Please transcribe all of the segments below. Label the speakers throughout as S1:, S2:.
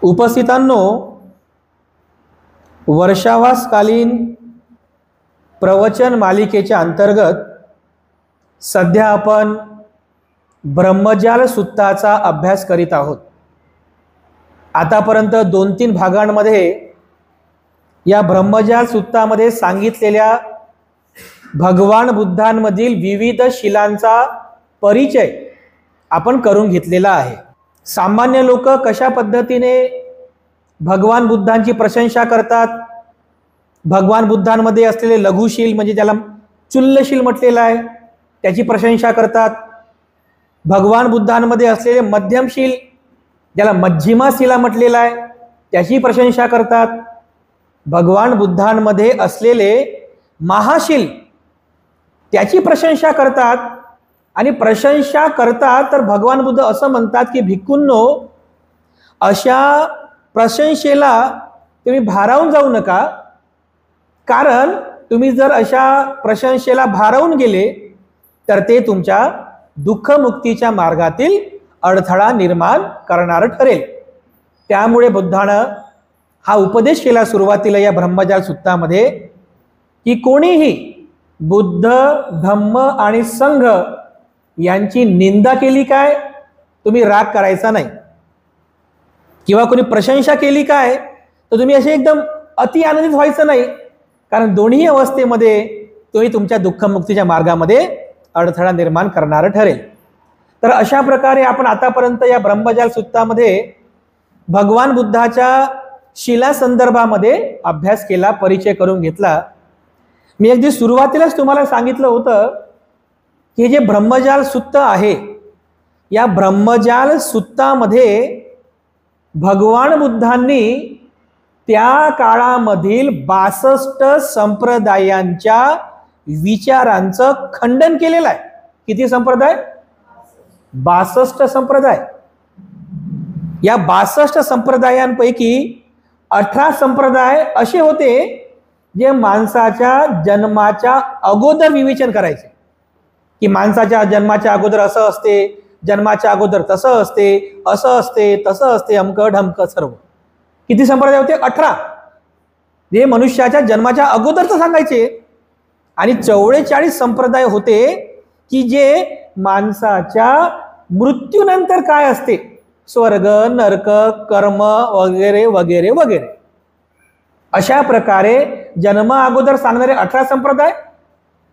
S1: उपस्थितांनो, वर्षावासकालीन प्रवचन मालिकेच्या अंतर्गत सध्या आपण ब्रह्मजाल सुत्ताचा अभ्यास करीत आहोत। आतापर्यंत 2-3 भागांमध्ये या ब्रह्मजाल सुत्तामध्ये सांगितलेल्या भगवान बुद्धांमधील विविध शिलांचा परिचय आपण करून घेतलेला आहे। सामान्य लोक कशा पद्धतीने भगवान बुद्धांची प्रशंसा करतात, भगवान बुद्धांमध्ये असलेले लघुशील म्हणजे ज्याला चुल्लशील म्हटलेलं आहे त्याची प्रशंसा करतात, भगवान बुद्धांमध्ये असलेले मध्यमशील ज्याला मध्यमाशिला म्हटलेलं आहे त्याची प्रशंसा करतात, भगवान बुद्धांमध्ये असलेले महाशील त्याची प्रशंसा करतात। आणि प्रशंसा करतात तर भगवान बुद्ध असं म्हणतात की भिक्खूंनो, अशा प्रशंसेला तुम्ही भारावून जाऊ नका, कारण तुम्ही जर अशा प्रशंसेला भारावून गेले तर ते तुमच्या दुःखमुक्तीच्या मार्गातील अडथळा निर्माण करणारं ठरेल। त्यामुळे बुद्धानं हा उपदेश केला सुरुवातीला या ब्रह्मजाल सुत्तामध्ये की कोणीही बुद्ध, धम्म आणि संघ यांची निंदा केली काय तुम्ही राग करायचा नाही, किंवा कोणी प्रशंसा केली काय तर तुम्ही असे एकदम अति आनंदित व्हायचं नाही, कारण दोन्ही अवस्थेमध्ये तुम्ही तुमच्या दुःखमुक्तीच्या मार्गामध्ये अडथळा निर्माण करणारं ठरेल। तर अशा प्रकारे आपण आतापर्यंत या ब्रह्मजाल सुत्तामध्ये भगवान बुद्धाच्या शिला संदर्भामध्ये अभ्यास केला, परिचय करून घेतला। मी अगदी सुरुवातीलाच तुम्हाला सांगितलं होतं की जे ब्रह्मजाल सुत्त आहे या ब्रह्मजाल सुत्तामध्ये भगवान बुद्धांनी त्या काळामधील 62 संप्रदायांच्या विचारांचं खंडन केलेलं आहे। किती संप्रदाय? 62 संप्रदाय। या 62 संप्रदायांपैकी 18 संप्रदाय असे होते जे माणसाच्या जन्माच्या अगोदर विवेचन करायचे की माणसाच्या जन्माच्या अगोदर असं असते, जन्माच्या अगोदर तसं असते, असं असते, तसं असते, अमकं ढमकं सर्व। किती संप्रदाय होते? 18, जे मनुष्याच्या जन्माच्या अगोदरच सांगायचे। आणि 44 संप्रदाय होते की जे माणसाच्या मृत्यूनंतर काय असते, स्वर्ग, नरक, कर्म वगैरे वगैरे वगैरे, अशा प्रकारे जन्म अगोदर सांगणारे 18 संप्रदाय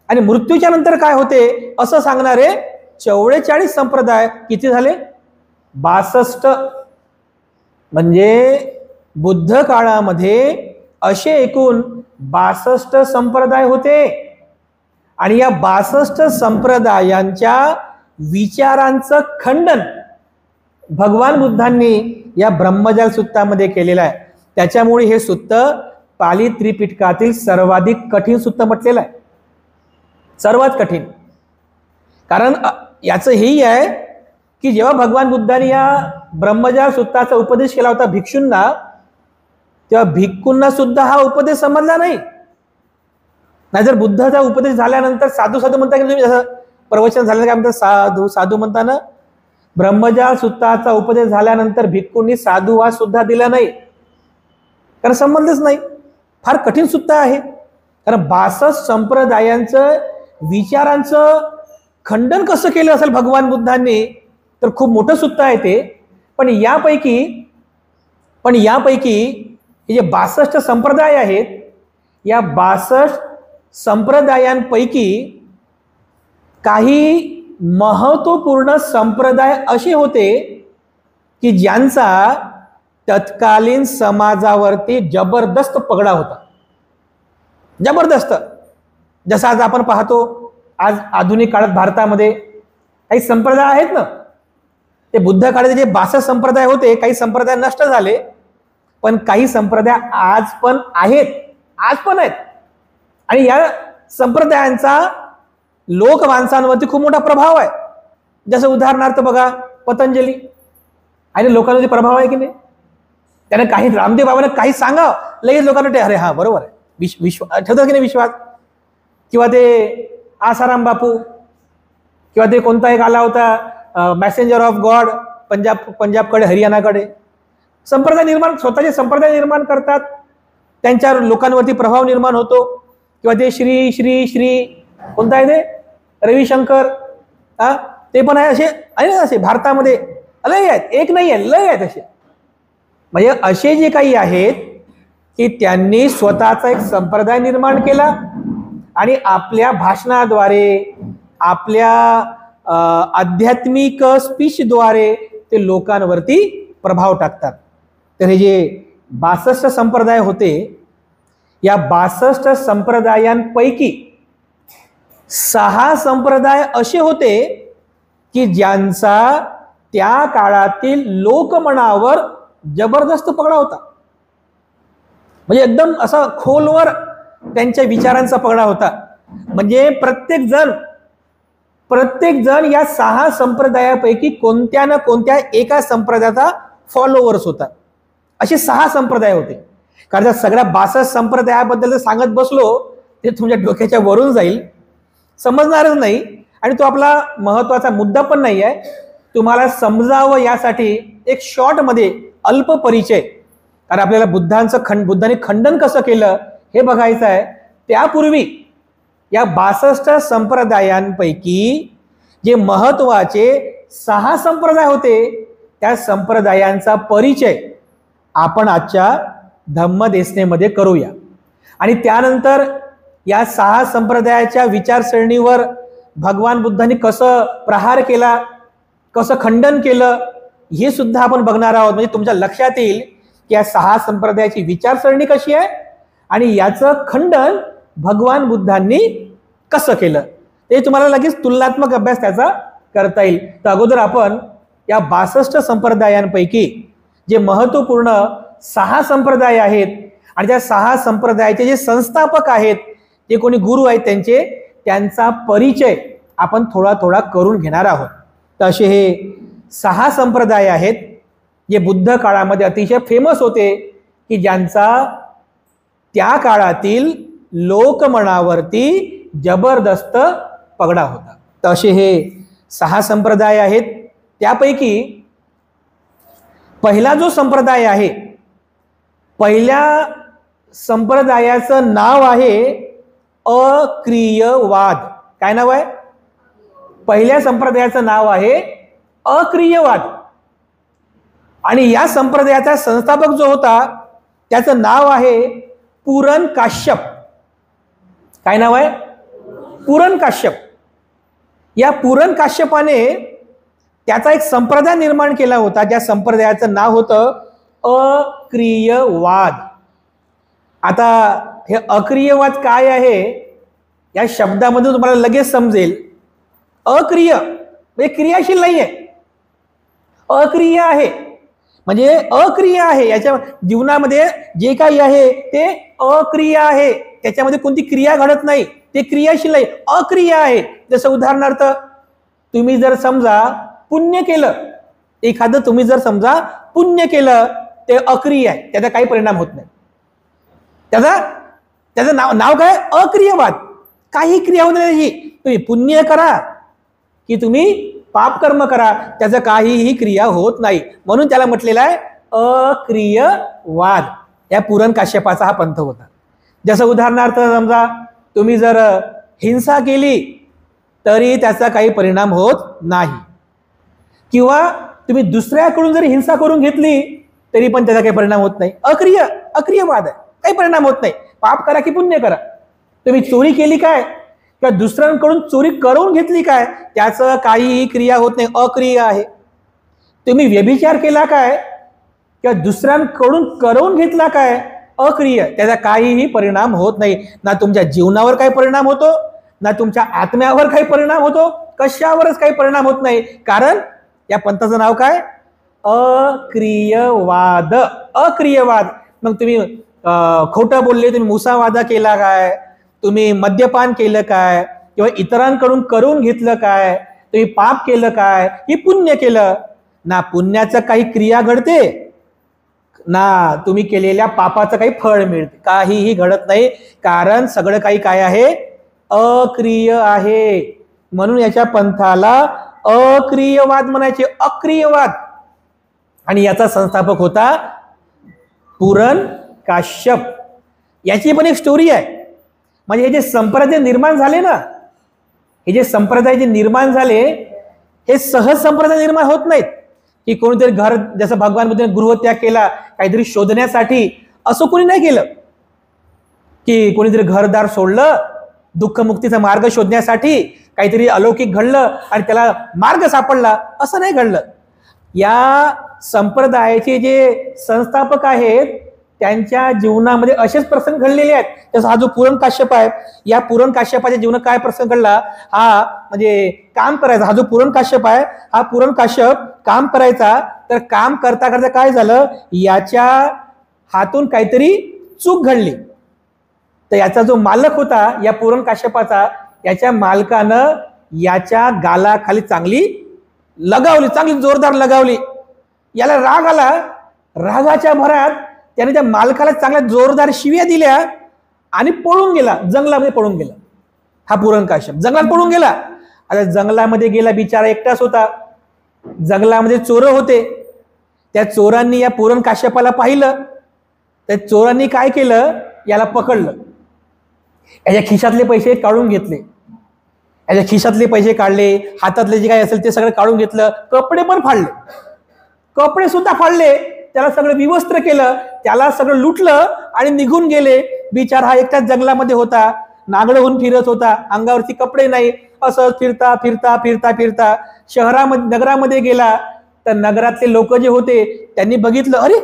S1: आणि मृत्यूच्या नंतर काय होते असं सांगणारे 44 संप्रदाय। किती झाले? 62। म्हणजे बुद्ध काळामध्ये असे एकूण 62 संप्रदाय होते आणि या 62 संप्रदायांच्या विचारांचं खंडन भगवान बुद्धांनी या ब्रह्मजाल सुत्तामध्ये केलेलं आहे। त्याच्यामुळे हे सुत्त पाली त्रिपिटकातील सर्वाधिक कठीण सुत्त म्हटलेलं आहे, सर्वात कठीण। कारण याचं हेही आहे की जेव्हा भगवान बुद्धांनी या ब्रह्मजाल सुत्ताचा उपदेश केला होता भिक्षूंना, तेव्हा भिक्खूंना सुद्धा हा उपदेश समजला नाही। नाहीतर बुद्धाचा उपदेश झाल्यानंतर साधू साधू म्हणता की तुम्ही जसं प्रवचन झालं काय म्हणतात साधू साधू म्हणताना, ब्रह्मजाल सुत्ताचा उपदेश झाल्यानंतर भिक्खूंनी साधुवाद सुद्धा दिला नाही, कारण समजलंच नाही। फार कठीण सुत्त आहे, कारण 62 संप्रदायांचं विचारांचं खंडन कसं केलं असेल भगवान बुद्धांनी, तर खूप मोठं सुत्त आहे ते। पण यापैकी हे जे 62 संप्रदाय आहेत, या 62 संप्रदायांपैकी काही महत्वपूर्ण संप्रदाय असे होते की ज्यांचा तत्कालीन समाजावरती जबरदस्त पगडा होता, जबरदस्त। जसं आज आपण पाहतो, आज आधुनिक काळात भारतामध्ये काही संप्रदाय आहेत ना, ते बुद्ध काळाचे जे 62 संप्रदाय होते, काही संप्रदाय नष्ट झाले, पण काही संप्रदाय आज पण आहेत। आणि या संप्रदायांचा लोक माणसांवरती खूप मोठा प्रभाव आहे। जसं उदाहरणार्थ बघा, पतंजली आणि लोकांवरती प्रभाव आहे की नाही। त्याने काही रामदेव बाबांना काही सांगा, लगेच लोकांना अरे हा बरोबर आहे, विश्वास ठेवतात की नाही विश्वास। किंवा ते आसाराम बापू, किंवा ते कोणता एक आला होता मेसेंजर ऑफ गॉड पंजाबकडे, हरियाणाकडे, संप्रदाय निर्माण, स्वतःचे संप्रदाय निर्माण करतात, त्यांच्या लोकांवरती प्रभाव निर्माण होतो. किंवा ते श्री श्री श्री कोणता आहे ते रविशंकर, ते पण आहे. असे आहे ना, असे भारतामध्ये लय आहेत, एक नाही आहे, लय आहेत असे. म्हणजे असे जे काही आहेत की त्यांनी स्वतःचा एक संप्रदाय निर्माण केला आणि आपल्या भाषणाद्वारे, आपल्या आध्यात्मिक स्पीचद्वारे ते लोकांवरती प्रभाव टाकतात. तर हे जे 62 संप्रदाय होते, या 62 संप्रदायांपैकी 6 संप्रदाय असे होते की ज्यांचा त्या काळातील लोकमनावर जबरदस्त पगडा होता. म्हणजे एकदम असा खोलवर त्यांच्या विचारांचा पगडा होता. म्हणजे प्रत्येक जण या 6 संप्रदायापैकी कोणत्या ना कोणत्या एका संप्रदायाचा फॉलोअर्स होता. असे 6 संप्रदाय होते. कारण त्या सगळ्या 62 संप्रदायाबद्दल जर सांगत बसलो ते तुमच्या डोक्याच्या वरून जाईल, समजणारच नाही. आणि तो आपला महत्वाचा मुद्दा पण नाही आहे. तुम्हाला समजावं यासाठी एक शॉर्ट मध्ये अल्प परिचय, कारण आपल्याला बुद्धांनी खंडन कसं केलं हे बघायचं आहे. त्यापूर्वी या 62 संप्रदायांपैकी जे महत्वाचे 6 संप्रदाय होते, त्या संप्रदायांचा परिचय आपण आजच्या धम्मदेसनेमध्ये करूया. आणि त्यानंतर या 6 संप्रदायाच्या विचारसरणीवर भगवान बुद्धांनी कसं प्रहार केला, कसं खंडन केलं, हे सुद्धा आपण बघणार आहोत. म्हणजे तुमच्या लक्षात येईल की या 6 संप्रदायाची विचारसरणी कशी आहे आणि याचं खंडन भगवान बुद्धांनी कसं केलं, ते तुम्हाला लगेच तुलनात्मक अभ्यास त्याचा करता येईल. तर अगोदर आपण या 62 संप्रदायांपैकी जे महत्वपूर्ण 6 संप्रदाय आहेत आणि त्या 6 संप्रदायाचे जे संस्थापक आहेत, जे कोणी गुरु आहेत त्यांचा परिचय आपण थोडा थोडा करून घेणार आहोत. तर असे हे 6 संप्रदाय आहेत जे बुद्ध काळामध्ये अतिशय फेमस होते, की ज्यांचा त्या काळातील लोकमनावरती जबरदस्त पगडा होता. तर असे हे 6 संप्रदाय आहेत. त्यापैकी पहिला जो संप्रदाय आहे, पहिल्या संप्रदायाचं नाव आहे अक्रियवाद. काय नाव आहे? पहिल्या संप्रदायाचं नाव आहे अक्रियवाद. आणि या संप्रदायाचा संस्थापक जो होता त्याचं नाव आहे पूरन काश्यप. काय नाव आहे? पूरन काश्यप. या पूरन काश्यपाने त्याचा एक संप्रदाय निर्माण केला होता, ज्या संप्रदायाचं नाव होतं अक्रियवाद. आता हे अक्रियवाद काय आहे या शब्दामधून तुम्हाला लगेच समजेल. अक्रिय म्हणजे क्रियाशील नाही आहे, अक्रिय आहे. म्हणजे अक्रिय आहे, याच्या जीवनामध्ये जे काही आहे ते अक्रिय आहे, त्याच्यामध्ये कोणती क्रिया घडत नाही, ते क्रियाशील नाही, अक्रिय आहे. जसं उदाहरणार्थ तुम्ही जर समजा पुण्य केलं, एखादं तुम्ही जर समजा पुण्य केलं, ते अक्रिय आहे, त्याचा काही परिणाम होत नाही. त्याचं नाव काय? अक्रियवाद. काही क्रिया होत नाही. तुम्ही पुण्य करा की तुम्ही पाप कर्म करा, त्याचं काहीही क्रिया होत नाही, म्हणून त्याला म्हटलेलं आहे अक्रियवाद. या पूरन काश्यपाचा हा पंथ होता. जसं उदाहरणार्थ समजा तुम्ही जर हिंसा केली तरी त्याचा काही परिणाम होत नाही, किंवा तुम्ही दुसऱ्याकडून जरी हिंसा करून घेतली तरी पण त्याचा काही परिणाम होत नाही. अक्रियवाद आहे, काही परिणाम होत नाही. पाप करा की पुण्य करा. तुम्ही चोरी केली काय किंवा दुसऱ्यांकडून चोरी करून घेतली काय, त्याचं काहीही क्रिया होत नाही, अक्रिय आहे. तुम्ही व्यभिचार केला काय किंवा दुसऱ्यांकडून करून घेतला काय, अक्रिय, त्याचा काहीही परिणाम होत नाही. ना तुमच्या जीवनावर काही परिणाम होतो, ना तुमच्या आत्म्यावर काही परिणाम होतो, कशावरच काही परिणाम होत नाही. कारण या पंथाचं नाव काय? अक्रियवाद. अक्रियवाद. मग तुम्ही खोटं बोलले, तुम्ही मुसावादा केला काय, तुम्ही मद्यपान केलं काय, किंवा इतरांकडून करून घेतलं काय, तुम्ही पाप केलं काय की पुण्य केलं, ना पुण्याचं काही क्रिया घडते, ना तुम्ही केलेल्या पापाचं काही फळ मिळते, काहीही घडत नाही. कारण सगळं काही काय आहे? अक्रिय आहे. म्हणून याच्या पंथाला अक्रियवाद म्हणायचे, अक्रियवाद. आणि याचा संस्थापक होता पुरण काश्यप याची पण एक स्टोरी आहे. म्हणजे हे जे संप्रदाय निर्माण झाले ना, हे जे संप्रदाय जे निर्माण झाले हे सहज संप्रदाय निर्माण होत नाहीत की कोणीतरी घर, जसं भगवान बुद्धाने गृहत्याग केला काहीतरी शोधण्यासाठी, असं कोणी नाही केलं की कोणीतरी घरदार सोडलं दुःखमुक्तीचा मार्ग शोधण्यासाठी, काहीतरी अलौकिक घडलं आणि त्याला मार्ग सापडला, असं नाही घडलं. या संप्रदायाचे जे संस्थापक आहेत त्यांच्या जीवनामध्ये असेच प्रसंग घडलेले आहेत. जसं हा जो पुरण काश्यप आहे, या पुरण काश्यपाच्या जीवनात काय प्रसंग घडला, हा म्हणजे काम करायचा, हा जो पुरण काश्यप आहे हा पुरण काश्यप काम करायचा, तर काम करता करता काय झालं, याच्या हातून काहीतरी चूक घडली. तर याचा जो मालक होता या पुरण काश्यपाचा, याच्या मालकानं याच्या गालाखाली चांगली लगावली, चांगली जोरदार लगावली. याला राग आला, रागाच्या भरात त्याने त्या मालकाला चांगल्या जोरदार शिव्या दिल्या आणि पळून गेला, जंगलामध्ये पळून गेला. हा पुरण काश्यप जंगलात पळून गेला. आता जंगलामध्ये गेला, बिचारा एकटाच होता, जंगलामध्ये चोर होते. त्या चोरांनी या पुरण काश्यपाला पाहिलं, त्या चोरांनी काय केलं, याला पकडलं, याच्या खिशातले पैसे काढून घेतले, याच्या खिशातले पैसे काढले, हातातले जे काय असेल ते सगळं काढून घेतलं, कपडे पण फाडले, कपडे सुद्धा फाडले, त्याला सगळं विवस्त्र केलं, त्याला सगळं लुटलं आणि निघून गेले. बिचार हा एकटाच जंगलामध्ये होता, नागडं होऊन फिरत होता, अंगावरती कपडे नाही, असं फिरता फिरता फिरता फिरता शहरामध्ये नगरामध्ये गेला. तर नगरातले लोक जे होते त्यांनी बघितलं, अरे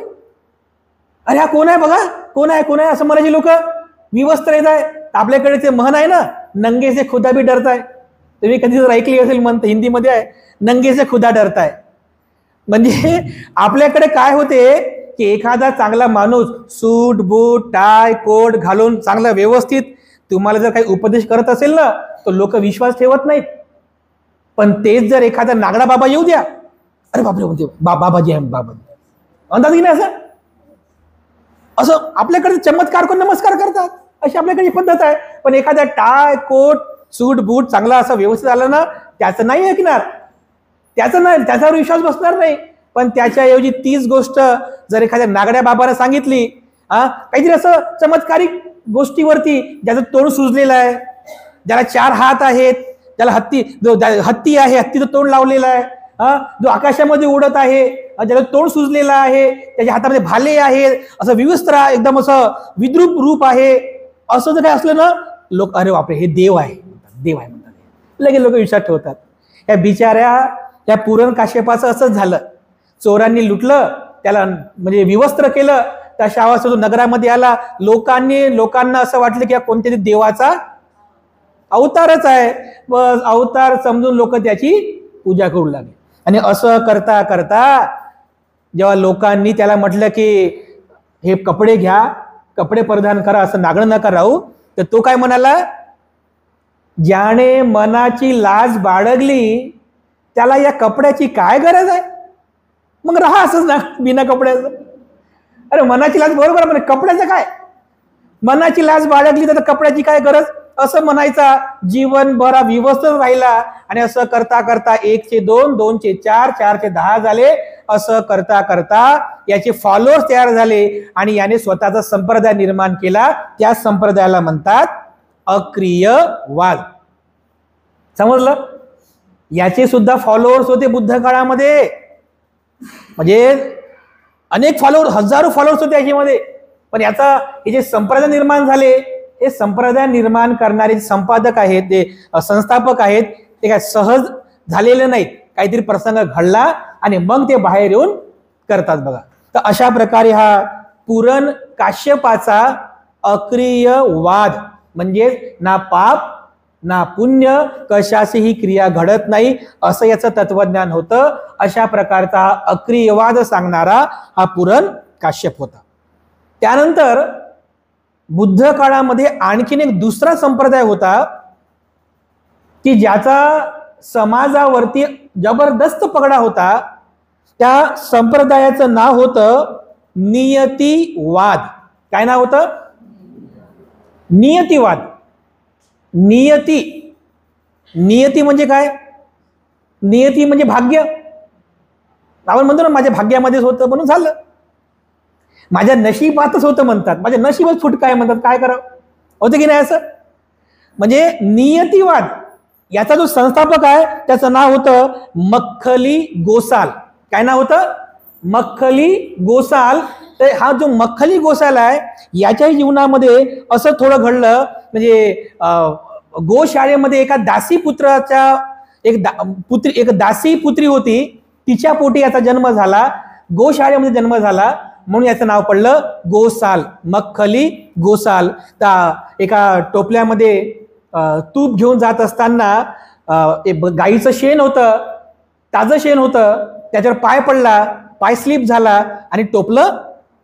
S1: अरे हा कोण आहे, बघा कोण आहे कोण आहे असं म्हणायचे लोक, विवस्त्र येत आहे. आपल्याकडे ते म्हण आहे ना, नंगे से खुदा भी डरता है, तुम्ही कधी जर ऐकली असेल, म्हणत हिंदीमध्ये आहे, नंगे से खुदा डरता है. म्हणजे आपल्याकडे काय होते की एखादा चांगला माणूस सूट बूट टाय कोट घालून चांगला व्यवस्थित तुम्हाला जर काही उपदेश करत असेल ना, तो लोक विश्वास ठेवत नाहीत. पण तेच जर एखादा नागडा बाबा येऊ द्या, अरे बापरे म्हणते बाबाजी आहे, बाबाजी, अंदाज नाही असं असं आपल्याकडे चमत्कार करून नमस्कार करतात, अशी आपल्याकडे पद्धत आहे. पण एखाद्या टाय कोट सूट बूट चांगला असं व्यवस्थित आलं ना, त्याचं नाही ऐकणार, त्याचं नाही, त्याच्यावर विश्वास बसणार नाही. पण त्याच्याऐवजी तीच गोष्ट जर एखाद्या नागड्या बाबाला सांगितली, काहीतरी असं चमत्कारिक गोष्टीवरती, ज्याचं तोंड सुजलेलं आहे, ज्याला 4 हात आहेत, ज्याला हत्ती आहे, हत्तीचं तोंड लावलेलं आहे, जो आकाशामध्ये उडत आहे, ज्याला तोंड सुजलेलं आहे, त्याच्या हातामध्ये भाले आहेत, असं विवस्त्र एकदम असं विद्रूप रूप आहे, असं जर काही असलं ना, लोक अरे बापरे हे देव आहे, देव आहे म्हणतात, लगेच लोक विश्वास ठेवतात. या बिचाऱ्या त्या पुरण काश्यपाचं असंच झालं. चोरांनी लुटलं, त्याला म्हणजे विवस्त्र केलं, त्या शावाचा जो नगरामध्ये आला, लोकांना असं वाटलं की कोणत्यातरी देवाचा अवतारच आहे, बस अवतार समजून लोक त्याची पूजा करू लागले. आणि असं करता करता जेव्हा लोकांनी त्याला म्हटलं की हे कपडे घ्या, कपडे परिधान करा, असं नागडं नका राहू, तर तो काय म्हणाला, ज्याने मनाची लाज बाळगली त्याला या कपड्याची काय गरज आहे, मग राहा असंच ना बिना कपड्याचं. अरे मनाची लाज बरोबर म्हणजे कपड्याचं काय, मनाची लाज बाळगली तर कपड्याची काय गरज, असं म्हणायचा. जीवन बरा विवस्त्र राहिला. आणि असं करता करता 1 चे 2, 2 चे 4, 4 चे 10 झाले. असं करता करता याचे फॉलोअर्स तयार झाले आणि याने स्वतःचा संप्रदाय निर्माण केला. त्या संप्रदायाला म्हणतात अक्रियवाद. समजलं? याचे सुद्धा फॉलोअर्स होते बुद्ध काळामध्ये, म्हणजे अनेक फॉलोअर्स, हजारो फॉलोअर्स होते याच्यामध्ये. पण याचा हे जे संप्रदाय निर्माण झाले, हे संप्रदाय निर्माण करणारे संपादक आहेत, ते संस्थापक आहेत, ते काय सहज झालेले नाहीत. काहीतरी प्रसंग घडला आणि मग ते बाहेर येऊन करतात बघा. तर अशा प्रकारे हा पुरण काश्यपाचा अक्रियवाद, म्हणजे ना पाप ना पुण्य, कशाचीही क्रिया घडत नाही, असं याचं तत्वज्ञान होतं. अशा प्रकारचा हा अक्रियवाद सांगणारा हा पुरण काश्यप होता. त्यानंतर बुद्ध काळामध्ये आणखीन एक दुसरा संप्रदाय होता की ज्याचा समाजावरती जबरदस्त पगडा होता. त्या संप्रदायाचं नाव होतं नियतिवाद. काय नाव होतं? नियतिवाद. नियती म्हणजे काय? नियती म्हणजे भाग्य. आपण म्हणतो ना माझ्या भाग्यामध्येच होतं म्हणून झालं. माझ्या नशिबातच होतं म्हणतात, माझ्या नशिबच फुटका आहे म्हणतात, काय करावं? होतं की नाही असं? म्हणजे नियतिवाद याचा जो संस्थापक आहे त्याचं नाव होतं मक्खली गोसाल. काय नाव होतं? मक्खली गोसाल. तर हा जो मक्खली गोसाल आहे याच्याही जीवनामध्ये असं थोडं घडलं. म्हणजे गोशाळेमध्ये एका दासी पुत्राच्या एक दासी पुत्री होती, तिच्या पोटी याचा जन्म झाला, गोशाळेमध्ये जन्म झाला, म्हणून याचं नाव पडलं गोसाल, मक्खली गोसाल. एका टोपल्यामध्ये तूप घेऊन जात असताना गाईचं शेण होतं, ताजं शेण होतं, त्याच्यावर पाय पडला, पाय स्लिप झाला आणि टोपलं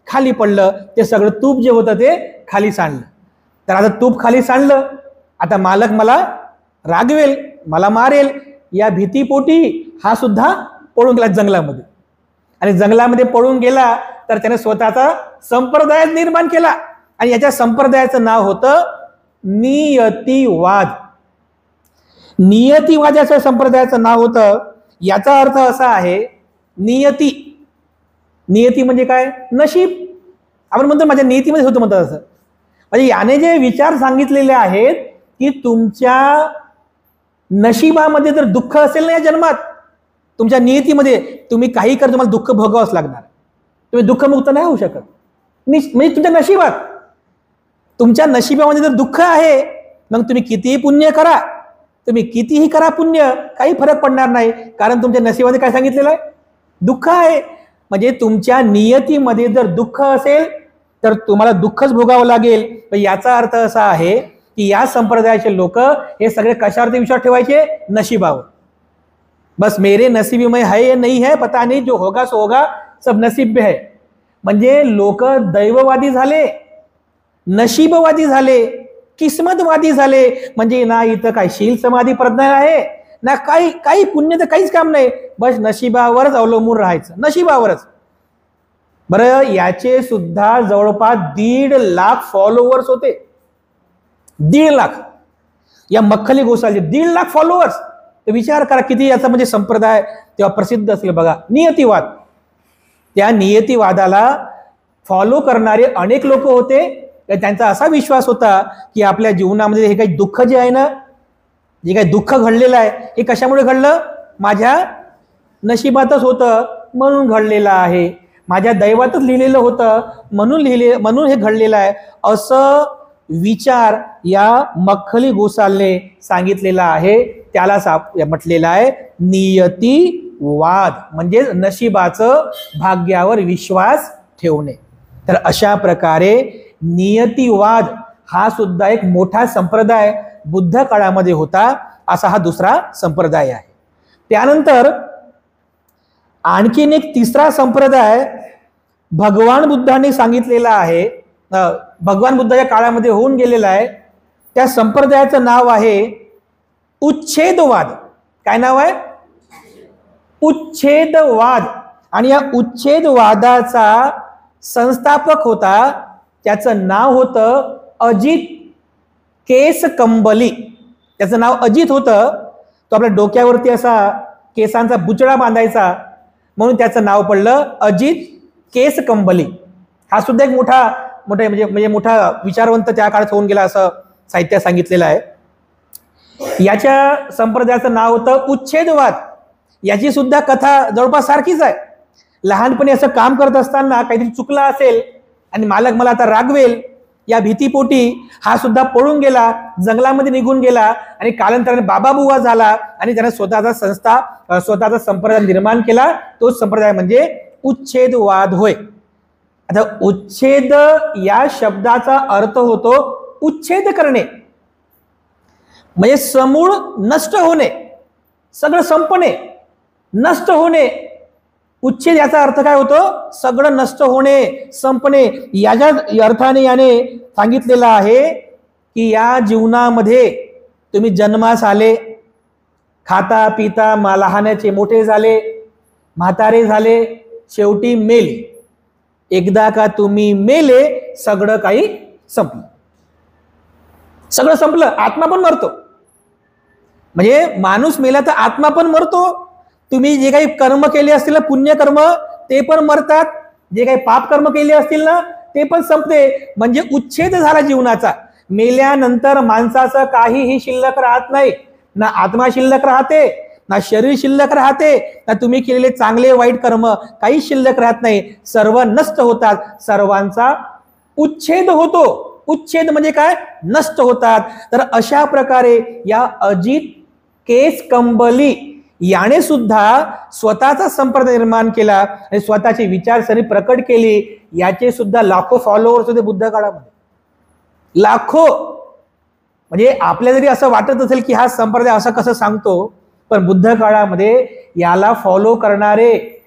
S1: खाली पडलं. ते सगळं तूप जे होतं ते खाली सांडलं. तर आता तूप खाली सांडलं, आता मालक मला रागवेल, मला मारेल, या भीतीपोटी हा सुद्धा पळून गेला जंगलामध्ये. आणि जंगलामध्ये पळून गेला तर त्याने स्वतःचा संप्रदाय निर्माण केला आणि याच्या संप्रदायाचं नाव होतं नियतिवाद. नियतिवादाच्या संप्रदायाचं नाव होतं. याचा अर्थ असा आहे, नियती, नियती म्हणजे काय? नशीब. आपण म्हणतो माझ्या नियतीमध्ये होतं म्हणतात असं. म्हणजे याने जे विचार सांगितलेले आहेत की तुमच्या नशिबामध्ये जर दुःख असेल ना या जन्मात, तुमच्या नियतीमध्ये तुम्ही काही कर, तुम्हाला दुःख भोगावंच लागणार. तुम्ही दुःखमुक्त नाही होऊ शकत. म्हणजे तुमच्या नशिबात, तुमच्या नशिबामध्ये जर दुःख आहे, मग तुम्ही कितीही पुण्य करा, तुम्ही कितीही करा पुण्य, काही फरक पडणार नाही, कारण तुमच्या नशिबामध्ये काय सांगितलेलं आहे? दुःख आहे. म्हणजे तुमच्या नियतीमध्ये जर दुःख असेल तर तुम्हाला दुःखच भोगावं लागेल. याचा अर्थ असा आहे की या संप्रदायाचे लोक हे सगळे कशावरती विश्वास ठेवायचे? नशिबावर. बस मेरे नसीबी में है या नहीं है पता नहीं, जो होगा सो होगा, सब नसीब में है. म्हणजे लोक दैववादी झाले, नशीबवादी झाले, किस्मतवादी झाले. म्हणजे ना इथं काय शील समाधी प्रज्ञा आहे ना, काही पुण्य तर काहीच काम नाही, बस नशिबावरच अवलंबून राहायचं, नशिबावरच. बरं, याचे सुद्धा जवळपास 1.5 लाख फॉलोअर्स होते. 1.5 लाख. या मक्खली गोसालचे 1.5 लाख फॉलोअर्स. तर विचार करा किती याचा म्हणजे संप्रदाय तेव्हा प्रसिद्ध असेल. बघा, नियतिवाद. त्या नियतिवादाला फॉलो करणारे अनेक लोक होते. त्यांचा असा विश्वास होता की आपल्या जीवनामध्ये हे काही दुःख जे आहे ना, जे काही दुःख घडलेलं आहे, हे कशामुळे घडलं? माझ्या नशिबातच होतं म्हणून घडलेलं आहे, माझ्या दैवातच लिहिलेलं होतं म्हणून हे घडलेलं आहे, असं विचार या मक्खली गोसालने सांगितलेला आहे. त्याला म्हटलेलं आहे नियतिवाद, म्हणजे नशिबाचं भाग्यावर विश्वास ठेवणे. तर अशा प्रकारे नियतिवाद हा सुद्धा एक मोठा संप्रदाय बुद्ध काळामध्ये होता. असा हा दुसरा संप्रदाय आहे. त्यानंतर आणखीन एक तिसरा संप्रदाय भगवान बुद्धांनी सांगितलेला आहे, भगवान बुद्धाच्या काळामध्ये होऊन गेलेला आहे. त्या संप्रदायाचं नाव आहे उच्छेदवाद. काय नाव आहे? उच्छेदवाद. आणि या उच्छेदवादाचा संस्थापक होता, त्याचं नाव होतं अजित केसकंबली. त्याचं नाव अजित होतं. तो आपल्या डोक्यावरती असा केसांचा बुचडा बांधायचा, म्हणून त्याचं नाव पडलं अजित केसकंबली. हा सुद्धा एक मोठा विचारवंत त्या काळात होऊन गेला असं साहित्यात सांगितलेलं आहे. याच्या संप्रदायाचं नाव होतं उच्छेदवाद. याची सुद्धा कथा जवळपास सारखीच आहे. लहानपणी असं काम करत असताना काहीतरी चुकलं असेल आणि मालक मला आता रागवेल, या भीतीपोटी हा सुद्धा पळून गेला, जंगलामध्ये निघून गेला आणि कालांतराने बाबा बुवा झाला आणि त्याने स्वतःचा संप्रदाय निर्माण केला. तोच संप्रदाय म्हणजे उच्छेदवाद होय. आता उच्छेद या शब्दाचा अर्थ होतो उच्छेद करणे, म्हणजे समूळ नष्ट होणे, सगळं संपणे, नष्ट होणे. उच्छेद याचा अर्थ काय होतो? सगळं नष्ट होणे, संपणे. याच्या अर्थाने याने सांगितलेलं आहे की या जीवनामध्ये तुम्ही जन्मास आले, खाता पिता लहानाचे मोठे झाले, म्हातारे झाले, शेवटी मेले. एकदा का तुम्ही मेले, सगळं काही संपलं, सगळं संपलं. आत्मा पण मरतो, म्हणजे माणूस मेला तर आत्मा पण मरतो. तुम्ही जे काही कर्म केले असतील पुण्यकर्म ते पण मरतात, जे काही पाप कर्म केले असतील ना ते पण संपते, म्हणजे उच्छेद झाला जीवनाचा. मेल्यानंतर माणसाचं काहीही शिल्लक राहत नाही, ना आत्मा शिल्लक राहते, ना शरीर शिल्लक राहते, ना तुम्ही केलेले चांगले वाईट कर्म काही शिल्लक राहत नाही, सर्व नष्ट होतात, सर्वांचा उच्छेद होतो. उच्छेद म्हणजे काय? नष्ट होतात. तर अशा प्रकारे या अजित केसकंबली याने सुद्धा स्वतःचा संप्रदाय निर्माण केला आणि स्वतःची विचारसरणी प्रकट केली. याचे सुद्धा लाखो फॉलोअर्स होते बुद्ध काळामध्ये, लाखो. म्हणजे आपल्या जरी असं वाटत असेल की हा संप्रदाय असं कसं सांगतो, पण बुद्ध काळामध्ये याला फॉलो करणारे,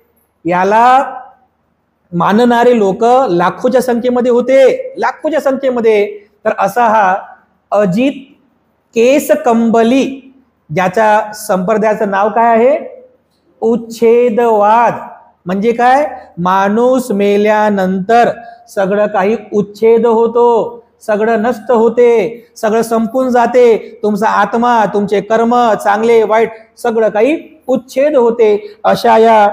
S1: याला मानणारे लोक लाखोच्या संख्येमध्ये होते, लाखोच्या संख्येमध्ये. तर असा हा अजित केसकंबली, ज्याच्या संप्रदायाचं नाव काय आहे? उच्छेदवाद. म्हणजे काय? माणूस मेल्यानंतर सगळं काही उच्छेद होतो, सगळं नष्ट होते, सगळं संपून जाते. तुमचा आत्मा, तुमचे कर्म चांगले वाईट सगळं काही उच्छेद होते. अशा या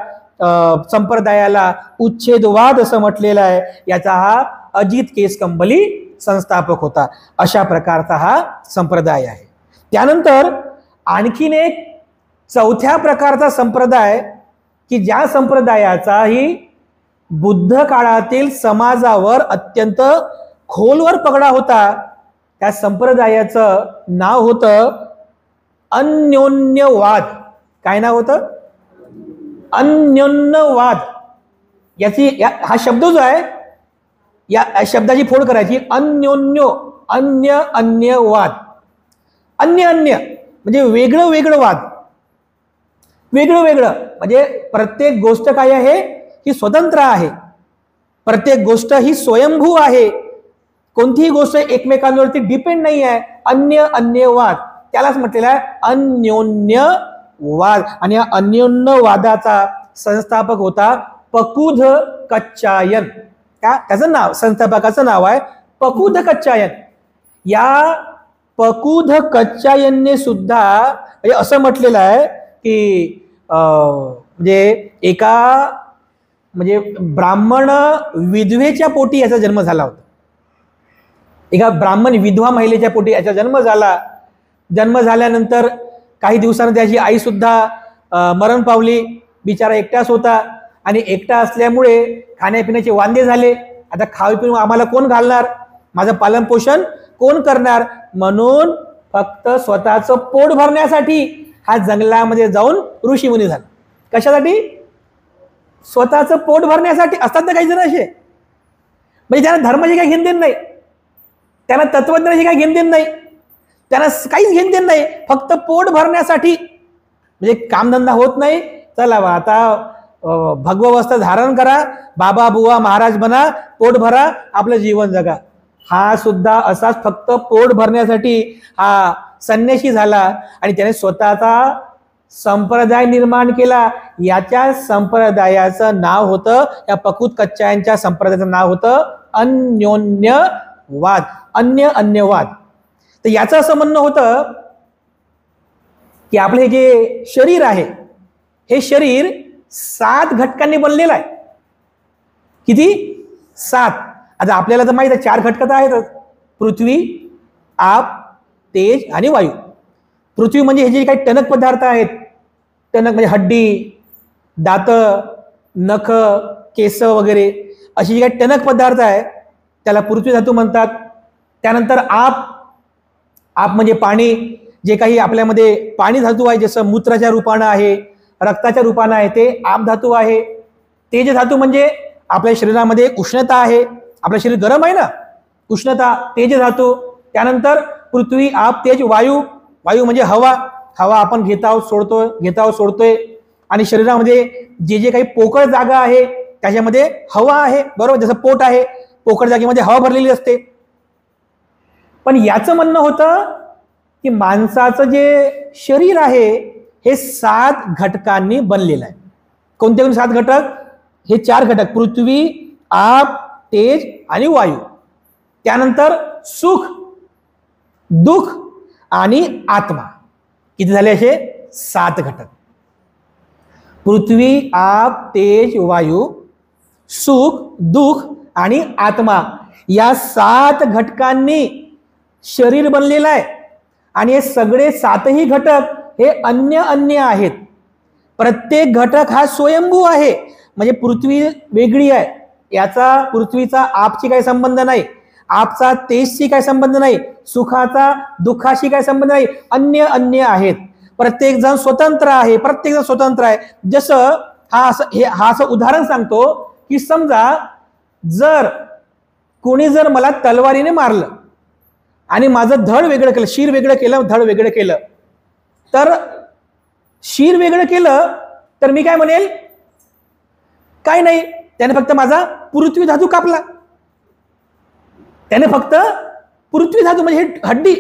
S1: संप्रदायाला उच्छेदवाद असं म्हटलेलं आहे. याचा हा अजित केसकंबली संस्थापक होता. अशा प्रकारचा हा संप्रदाय आहे. त्यानंतर आणखीन एक चौथ्या प्रकारचा संप्रदाय, की ज्या संप्रदायाचाही बुद्ध काळातील समाजावर अत्यंत खोलवर पगडा होता, त्या संप्रदायाचं नाव होतं अन्योन्यवाद. काय नाव होतं? अन्योन्यवाद. हा शब्द जो आहे, या शब्दाची फोड करायची. अन्यवाद. अन्य म्हणजे वेगळं वेगळं वाद. वेगळं वेगळं म्हणजे प्रत्येक गोष्ट काय आहे? ही स्वतंत्र आहे. प्रत्येक गोष्ट ही स्वयंभू आहे. कोणतीही गोष्ट एकमेकांवरती डिपेंड नाही आहे. अन्यवाद त्यालाच म्हटलेला आहे अन्योन्यवाद. आणि या अन्योन्यवादाचा संस्थापक होता पकुध कच्चायन. त्याचं नाव, संस्थापकाचं नाव आहे पकुध कच्चायन. या पकुध कच्चायनने सुद्धा म्हणजे असं म्हटलेलं आहे की म्हणजे एका म्हणजे ब्राह्मण विधवेच्या पोटी याचा जन्म झाला होता. एका ब्राह्मण विधवा महिलेच्या पोटी याचा जन्म झाला. जन्म झाल्यानंतर काही दिवसांनी त्याची आई सुद्धा मरण पावली. बिचारा एकटाच होता आणि एकटा असल्यामुळे खाण्यापिण्याचे वांदे झाले. आता खाऊ आम्हाला कोण घालणार, माझं पालन पोषण कोण करणार, म्हणून फक्त स्वतःचं पोट भरण्यासाठी हा जंगलामध्ये जाऊन ऋषीमुनी झाला. कशासाठी? स्वतःचं पोट भरण्यासाठी. असतात ना काही जण असे, म्हणजे त्यांना धर्माची काही घेणदेण नाही, त्यांना तत्वज्ञानाची काही घेणदेण नाही, त्यांना काहीच घेणदेण नाही, फक्त पोट भरण्यासाठी. म्हणजे कामधंदा होत नाही, चला बा आता भगववस्था धारण करा, बाबा बुवा महाराज बना, पोट भरा, आपलं जीवन जगा. हा सुद्धा असाच फक्त पोट भरण्यासाठी हा संन्यासी झाला आणि त्याने स्वतःचा संप्रदाय निर्माण केला. याच्या संप्रदायाचं नाव होतं, या पकुध कच्चायनच्या संप्रदायाचं नाव होतं अन्योन्यवाद. अन्यवाद. तर याचं असं म्हणणं होतं की आपले जे शरीर आहे, हे शरीर 7 घटकांनी बनलेलं आहे. किती? 7. आता आपल्याला तर माहित आहे 4 घटक तर आहेतच, पृथ्वी, आप, तेज आणि वायू. पृथ्वी म्हणजे हे जे काही टणक पदार्थ आहेत, टणक म्हणजे हड्डी, दात, नख, केस वगैरे अशी जे काही टणक पदार्थ आहे त्याला पृथ्वी धातू म्हणतात. त्यानंतर आप म्हणजे पाणी, जे काही आपल्यामध्ये पाणी धातू आहे, जसं मूत्राच्या रूपानं आहे, रक्ताच्या रूपानं आहे, ते आप धातू आहे. तेज धातू म्हणजे आपल्या शरीरामध्ये उष्णता आहे, आपलं शरीर गरम आहे ना, उष्णता, तेज धातू. त्यानंतर पृथ्वी, आप, तेज, वायू. वायू म्हणजे हवा. हवा आपण घेत आहोत सोडतोय. आणि शरीरामध्ये जे जे काही पोकळ जागा आहे त्याच्यामध्ये हवा आहे, बरोबर. जसं पोट आहे, पोकळ जागेमध्ये हवा भरलेली असते. पण याचं म्हणणं होतं की माणसाचं जे शरीर आहे हे 7 घटकांनी बनलेलं आहे. कोणते 7 घटक? हे 4 घटक, पृथ्वी, आप, तेज आणि वायू. त्यानंतर सुख, दुःख आणि आत्मा. किती झाले असे? 7 घटक. पृथ्वी, आप, तेज, वायू, सुख, दुःख आणि आत्मा या 7 घटकांनी शरीर बनलेलं आहे. आणि हे सगळे 7ही घटक हे अन्य अन्य आहेत. प्रत्येक घटक हा स्वयंभू आहे. म्हणजे पृथ्वी वेगळी आहे, याचा पृथ्वीचा आपशी काही संबंध नाही, आपचा तेजशी काही संबंध नाही, सुखाचा दुःखाशी काही संबंध नाही. अन्य अन्य आहेत. प्रत्येक जण स्वतंत्र आहे, प्रत्येक जण स्वतंत्र आहे. जसं हा असं उदाहरण सांगतो की समजा जर कोणी जर मला तलवारीने मारलं आणि माझं धड वेगळं केलं, शिर वेगळं केलं, धड वेगळं केलं, तर शिर वेगळं केलं तर मी काय म्हणेल, काय नाही, त्याने फक्त माझा पृथ्वी धातू कापला. त्याने फक्त पृथ्वी धातू म्हणजे हे हड्डी,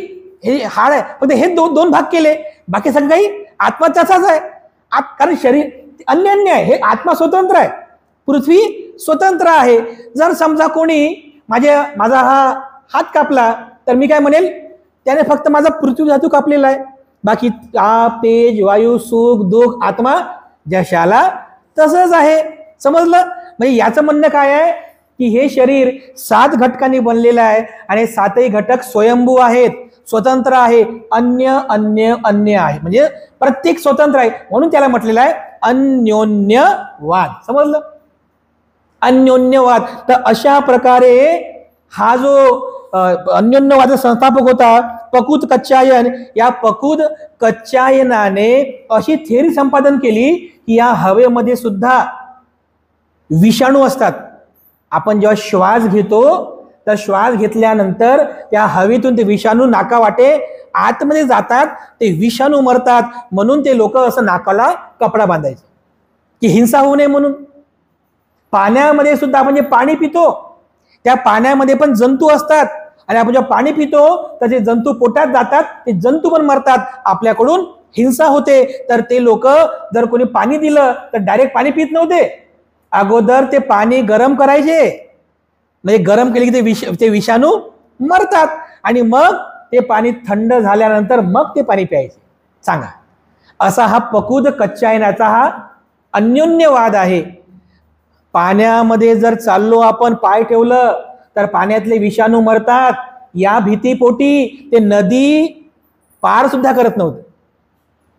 S1: हे हाड आहे, फक्त हे दोन भाग केले, बाकी सगळं काही आत्मा तसाच आहे. कारण शरीर अन्य अन्य आहे, हे आत्मा स्वतंत्र आहे, पृथ्वी स्वतंत्र आहे. जर समजा कोणी माझा हा हात कापला तर मी काय म्हणेल, त्याने फक्त माझा पृथ्वी धातू कापलेला आहे, बाकी ताप, तेज, वायू, सुख, दुःख, आत्मा जशाला तसंच आहे. समजलं? म्हणजे याचं म्हणणं काय आहे की हे शरीर 7 घटकांनी बनलेलं आहे आणि 7ही घटक स्वयंभू आहेत, स्वतंत्र आहे, अन्य अन्य अन्य आहे. म्हणजे प्रत्येक स्वतंत्र आहे, म्हणून त्याला म्हटलेलं आहे अन्योन्यवाद. समजलं? अन्योन्यवाद. तर अशा प्रकारे हा जो अन्योन्यवाद संस्थापक होता पकुद कच्चायन, या पकुद कच्चायनाने अशी थेअरी संपादन केली की या हवेमध्ये सुद्धा विषाणू असतात. आपण जेव्हा श्वास घेतो तर श्वास घेतल्यानंतर त्या हवेतून ते विषाणू नाकावाटे आतमध्ये जातात, ते विषाणू मरतात. म्हणून ते लोक असं नाकाला कपडा बांधायचे की हिंसा होऊ नये म्हणून. पाण्यामध्ये सुद्धा आपण जे पाणी पितो त्या पाण्यामध्ये पण जंतू असतात आणि आपण जेव्हा पाणी पितो तर ते जंतू पोटात जातात, ते जंतू पण मरतात, आपल्याकडून हिंसा होते. तर ते लोक जर कोणी पाणी दिलं तर डायरेक्ट पाणी पित नव्हते, अगोदर ते पाणी गरम करायचे, म्हणजे गरम केले की ते विषाणू मरतात आणि मग ते पाणी थंड झाल्यानंतर मग ते पाणी प्यायचे. सांगा, असा हा पकुद कच्चायनाचा हा अन्योन्यवाद आहे. पाण्यामध्ये जर चाललो आपण, पाय ठेवलं तर पाण्यातले विषाणू मरतात, या भीतीपोटी ते नदी पार सुद्धा करत नव्हते,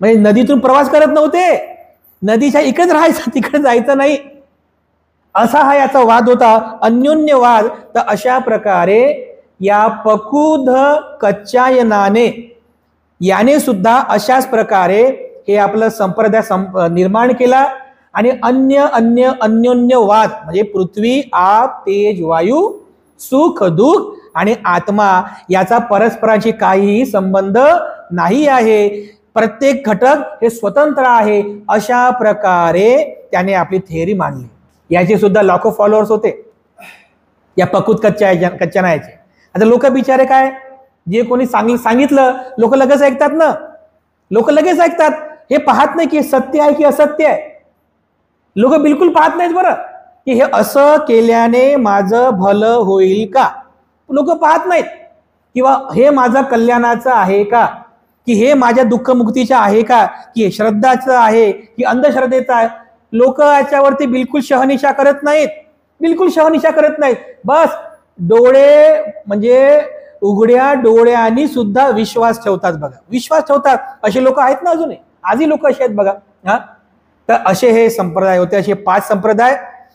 S1: म्हणजे नदीतून प्रवास करत नव्हते, नदीच्या इकडेच राहायचं, तिकडे जायचं नाही, असा हा याचा वाद होता, अन्योन्यवाद. तर अशा प्रकारे या पकुद कच्चायनाने याने सुद्धा अशाच प्रकारे हे आपलं संप्रदाय निर्माण केला आणि अन्य अन्य अन्योन्यवाद म्हणजे पृथ्वी, आप, तेज, वायू, सुख, दुःख आणि आत्मा याचा परस्परांशी काहीही संबंध नाही आहे, प्रत्येक घटक हे स्वतंत्र आहे. अशा प्रकारे त्याने आपली थेअरी मांडली. याचे सुद्धा लाखो फॉलोअर्स होते या पकुद कच्चायनाचे. आता लोक बिचारे काय, जे कोणी सांगितलं लोक लगेच ऐकतात ना, लोक लगेच ऐकतात, हे पाहत नाही की सत्य आहे की असत्य आहे. लोक बिलकुल पाहत नाहीत बरं की हे असं केल्याने माझं भलं होईल का, लोक पाहत नाहीत. किंवा हे माझं कल्याणाचं आहे का, की हे माझ्या दुःखमुक्तीचं आहे का, की श्रद्धाचं आहे की अंधश्रद्धेचं आहे. लोक याच्यावरती बिलकुल शहानिशा करत नाहीत, बिलकुल शहानिशा करत नाहीत. बस डोळे म्हणजे उघड्या डोळ्यांनी सुद्धा विश्वास ठेवतात. बघा, विश्वास ठेवतात असे लोक आहेत ना, अजूनही आजही लोक असे आहेत बघा. तर असे हे संप्रदाय होते, असे 5 संप्रदाय.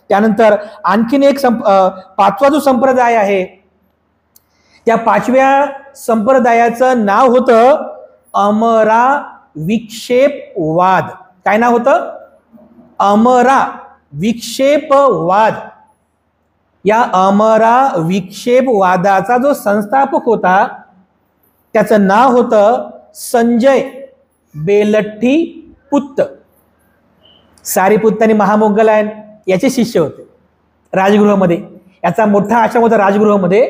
S1: त्यानंतर आणखीन एक 5वा जो संप्रदाय आहे, त्या 5व्या संप्रदायाचं नाव होतं अमरा विक्षेपवाद. काय नाव होतं? अमरा विक्षेपवाद. या अमरा विक्षेपवादाचा जो संस्थापक होता त्याचं नाव होतं संजय बेलट्टी पुत्त. सारीपुत्त आणि महामोगलायन याचे शिष्य होते राजगृहामध्ये. याचा मोठा आश्रम होता राजगृहामध्ये.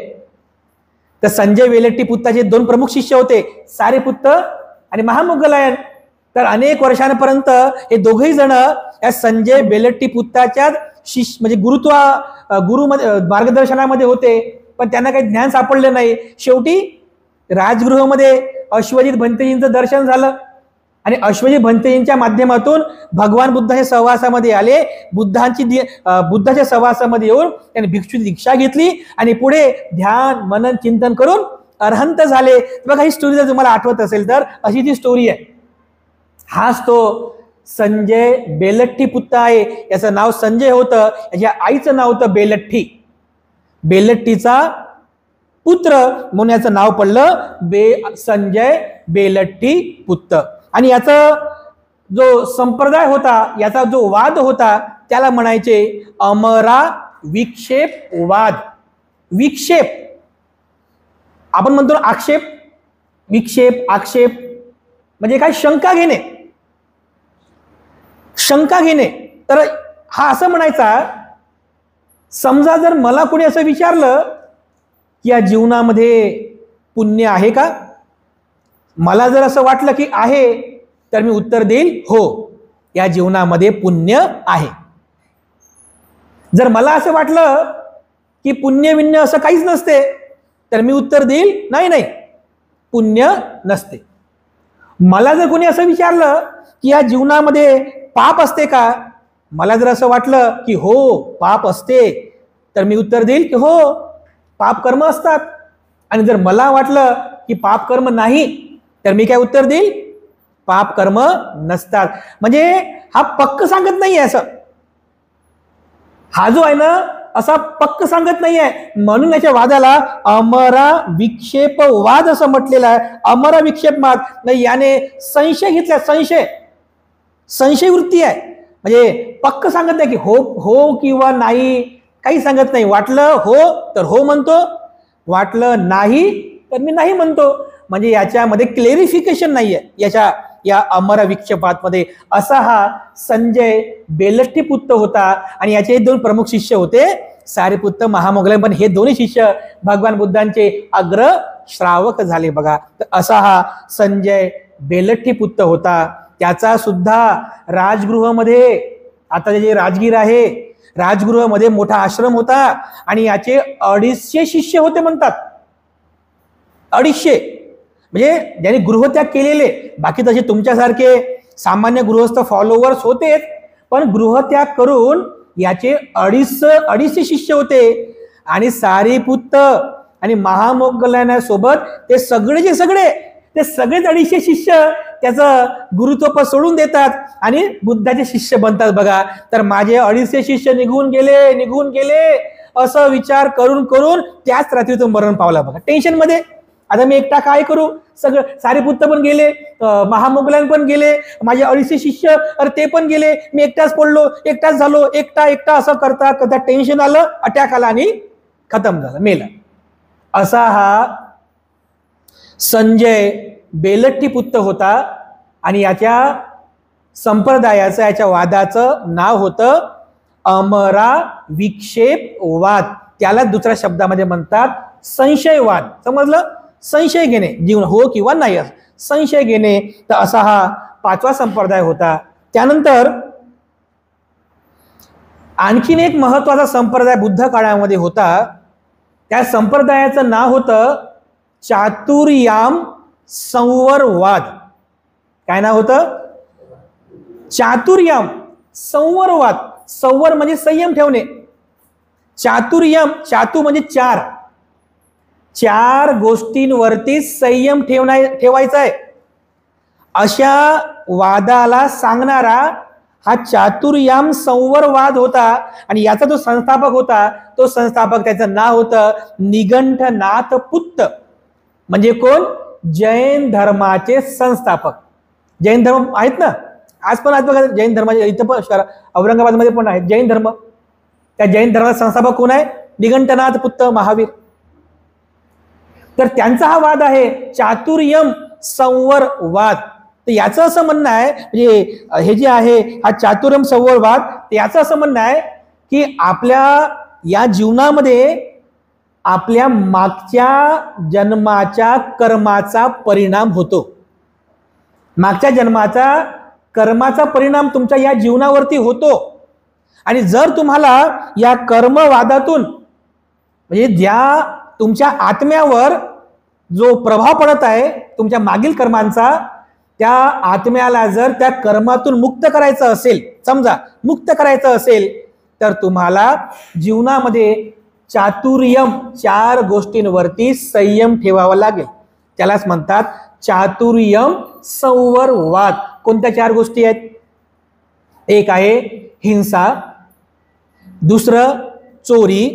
S1: तर संजय बेलट्टी पुत्ताचे 2 प्रमुख शिष्य होते, सारीपुत्त आणि महामोगलायन. तर अनेक वर्षांपर्यंत हे दोघेही जण या संजय बेलट्टी पुत्ताच्या म्हणजे गुरु मार्गदर्शनामध्ये होते, पण त्यांना काही ज्ञान सापडलं नाही. शेवटी राजगृहामध्ये अश्वजित भंतेजींचं दर्शन झालं आणि अश्वजी भंतेजींच्या माध्यमातून भगवान बुद्धाच्या सहवासामध्ये आले. बुद्धाच्या सहवासामध्ये येऊन त्यांनी भिक्षू दीक्षा घेतली आणि पुढे ध्यान मनन चिंतन करून अरहंत झाले. बघा ही स्टोरी जर तुम्हाला आठवत असेल तर अशी ती स्टोरी आहे. हाच तो संजय बेलठ्ठी पुत्र आहे. याचं नाव संजय होतं, याच्या आईचं नाव होतं बेलठ्ठी. बेलठ्ठीचा पुत्र म्हणून याचं नाव पडलं संजय बेलठ्ठी पुत्र. आणि याचा जो संप्रदाय होता, याचा जो वाद होता त्याला म्हणायचे अमरा विक्षेप वाद. विक्षेप आपण म्हणतो आक्षेप, विक्षेप आक्षेप म्हणजे काय, शंका घेणे. शंका घेणे. तर हा असं म्हणायचा, समजा जर मला कोणी असं विचारलं की या जीवनामध्ये पुण्य आहे का, मला जर असं वाटलं की आहे तर मी उत्तर देईल हो, या जीवनामध्ये पुण्य आहे. जर मला असं वाटलं की पुण्य विण्य असं काहीच नसते तर मी उत्तर देईल नाही नाही, पुण्य नसते. मला जर कोणी असं विचारलं की या जीवनामध्ये पाप असते का, मला जर असं वाटलं की हो पाप असते तर मी उत्तर देईल की हो पाप कर्म असतात. आणि जर मला वाटलं की पाप कर्म नाही तर मी काय उत्तर देईल, पाप कर्म नसतात. म्हणजे हा पक्क सांगत नाहीये असं, हा जो आहे ना असा पक्क सांगत नाहीये. म्हणून याच्या वादाला अमरा विक्षेप वाद असं म्हटलेलं आहे. अमरा विक्षेप वाद नाही, याने संशय घेतला. संशय वृत्ती आहे. म्हणजे पक्क सांगत नाही की हो हो किंवा नाही, काही सांगत नाही. वाटलं हो तर हो म्हणतो, वाटलं नाही तर मी नाही म्हणतो. म्हणजे याच्यामध्ये क्लेरिफिकेशन नाहीये या अमर विक्षेपातमध्ये. असा हा संजय बेलठ्ठी पुत्र होता. आणि याचे दोन प्रमुख शिष्य होते, सारिपुत्त महामोगलायन. पण हे दोन्ही शिष्य भगवान बुद्धांचे अग्र श्रावक झाले. बघा, तर असा हा संजय बेलठ्ठी पुत्र होता. त्याचा सुद्धा राजगृहामध्ये, आता जे राजगीर आहे, राजगृहामध्ये मोठा आश्रम होता. आणि याचे 250 शिष्य होते म्हणतात. 250 म्हणजे ज्यांनी गृहत्याग केलेले. बाकी तसे तुमच्यासारखे सामान्य गृहस्थ फॉलोवर्स होते, पण गृहत्याग करून याचे 250 शिष्य होते. आणि सारिपुत्त आणि महामोगलायनासोबत ते सगळेच 250 शिष्य त्याचं गुरुत्व सोडून देतात आणि बुद्धाचे शिष्य बनतात. बघा, तर माझे 250 शिष्य निघून गेले असं विचार करून करून त्याच रात्री तो मरण पावला. बघा, टेन्शन मध्ये. आता मी एकटा काय करू, सगळं सारिपुत्त पण गेले, महामोगलायन पण गेले, माझे 250 शिष्य अरे ते पण गेले, मी एकटाच पडलो, एकटाच झालो, एकटा असं करता करता टेन्शन आलं, अटॅक आला आणि खतम झाला, मेला. असा हा संजय बेलठ्ठी पुत्र होता. आणि याच्या संप्रदायाचं, याच्या वादाचं नाव होतं अमरा विक्षेप वाद. त्याला दुसऱ्या शब्दामध्ये म्हणतात संशयवाद. समजलं? संशय घेणे, जीवन हो किंवा नाही संशय घेणे. तर असा हा 5वा संप्रदाय होता. त्यानंतर आणखीन एक महत्वाचा संप्रदाय बुद्ध काळामध्ये होता. त्या संप्रदायाचं नाव होतं चातुर्याम संवरवाद. काय नाव होतं? चातुर्याम संवरवाद. संवर म्हणजे संयम ठेवणे. चातुर्यम, चातु म्हणजे चार गोष्टींवरती संयम ठेवायचा आहे. अशा वादाला सांगणारा हा चातुर्याम संवरवाद होता. आणि याचा जो संस्थापक होता, तो संस्थापक त्याचं नाव होतं निगंठनाथ पुत्त. म्हणजे कोण? जैन धर्माचे संस्थापक. जैन धर्म आहेत ना, आज पण आहेत बघा जैन धर्माचे. इथं पण औरंगाबादमध्ये पण आहेत जैन धर्म. त्या जैन धर्माचा संस्थापक कोण आहे? निगंठनाथ पुत्त महावीर. तर त्यांचा हा वाद आहे चातुर्यम संवरवाद. तर याचं असं म्हणणं आहे, म्हणजे हे जे आहे हा चातुर्यम संवरवाद, याचं असं म्हणणं आहे की आपल्या या जीवनामध्ये आपल्या मागच्या जन्माच्या कर्माचा परिणाम होतो. मागच्या जन्माचा कर्माचा परिणाम तुमच्या या जीवनावरती होतो. आणि जर तुम्हाला या कर्मवादातून, म्हणजे ज्या तुमच्या आत्म्यावर जो प्रभाव पडत आहे तुमच्या मागील कर्मांचा, त्या आत्म्याला जर त्या कर्मातून मुक्त करायचं असेल, समजा मुक्त करायचं असेल, तर तुम्हाला जीवनामध्ये चातुर्यम 4 गोष्टींवरती संयम ठेवावा लागेल. त्यालाच म्हणतात चातुर्यम संवरवाद. कोणत्या 4 गोष्टी आहेत? एक आहे हिंसा, दुसरं चोरी,